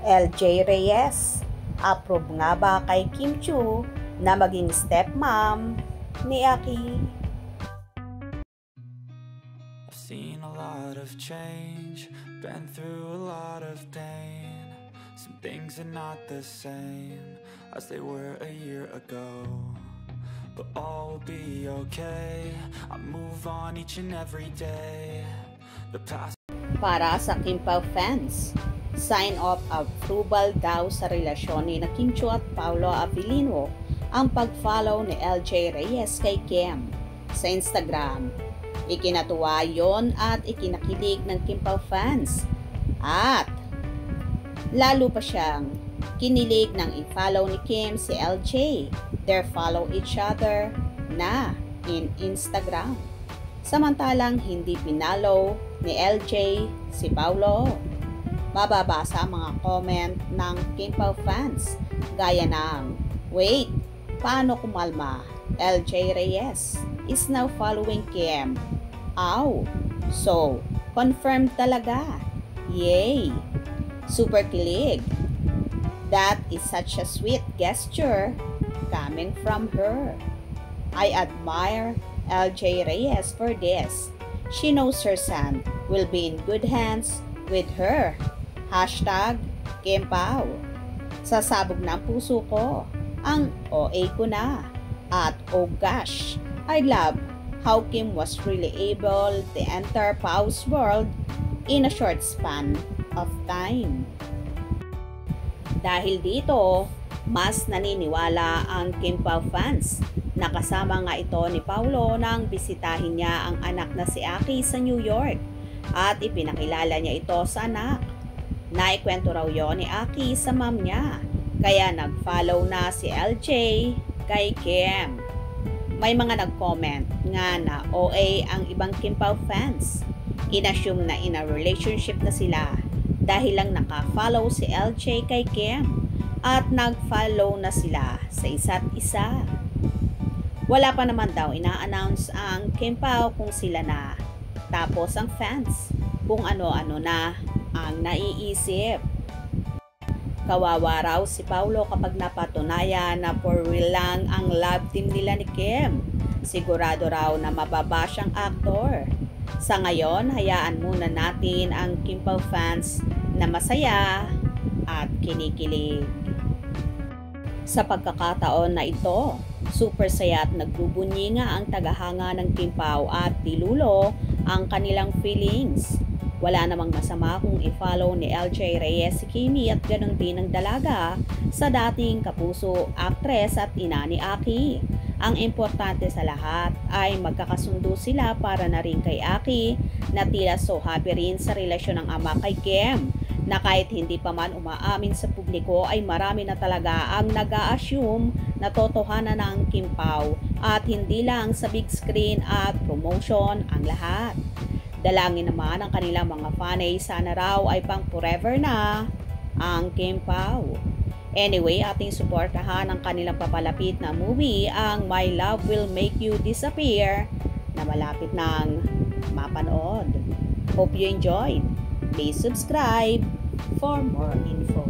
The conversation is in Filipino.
LJ Reyes, approve nga ba kay Kim Chiu na maging stepmom ni Aki? I've seen a lot of change, been through a lot of pain. Some things are not the same as they were a year ago, but all will be okay. I move on each and every day. The past. Para sa Kim Pao fans, sign of approval daw sa relasyon ni Kim Chiu at Paolo Abilino ang pag-follow ni LJ Reyes kay Kim sa Instagram. Ikinatuwa yon at ikinakilig ng Kim Pao fans at lalo pa siyang kinilig ng i-follow ni Kim si LJ. They follow each other na in Instagram. Samantalang hindi pinalo ni LJ si Paolo. Mababasa mga comment ng Kim Pao fans gaya ng, "Wait, paano kumalma? LJ Reyes is now following Kim. Ow! So, confirmed talaga. Yay! Super kilig. That is such a sweet gesture coming from her. I admire LJ Reyes for this. She knows her son will be in good hands with her. Hashtag Kim Pao. Sasabog ng puso ko. Ang OA ko na. At oh gosh, I love how Kim was really able to enter Pao's world in a short span of time. Dahil dito, mas naniniwala ang Kim Pao fans na kasama nga ito ni Paolo nang bisitahin niya ang anak na si Aki sa New York at ipinakilala niya ito sa anak. Naikwento raw yon ni Aki sa mom niya, kaya nag-follow na si LJ kay Kim. May mga nag-comment nga na OA ang ibang Kim Pao fans. Inassume na in a relationship na sila dahil lang naka-follow si LJ kay Kim at nag-follow na sila sa isa't isa. Wala pa naman daw ina-announce ang Kim Pao kung sila na. Tapos ang fans kung ano-ano na ang naiisip. Kawawa raw si Paolo kapag napatunayan na for real lang ang love team nila ni Kim. Sigurado raw na mababa siyang aktor. Sa ngayon, hayaan muna natin ang Kim Pao fans na masaya at kinikilig. Sa pagkakataon na ito, super saya at nagbubunyi nga ang tagahanga ng Kim Pao at dilulo ang kanilang feelings. Wala namang masama kung i-follow ni LJ Reyes si Kimi at ganun din ang dalaga sa dating kapuso actress at ina ni Aki. Ang importante sa lahat ay magkakasundo sila para na rin kay Aki na tila so happy rin sa relasyon ng ama kay Kim na kahit hindi pa man umaamin sa publiko ay marami na talaga ang nag-a-assume na totohanan ng Kim Pao at hindi lang sa big screen at promotion ang lahat. Dalangin naman ang kanilang mga fanay sana raw ay pang forever na ang Kim Pao. Anyway, ating suportahan ang kanilang papalapit na movie, ang My Love Will Make You Disappear, na malapit nang mapanood. Hope you enjoyed. Please subscribe for more info.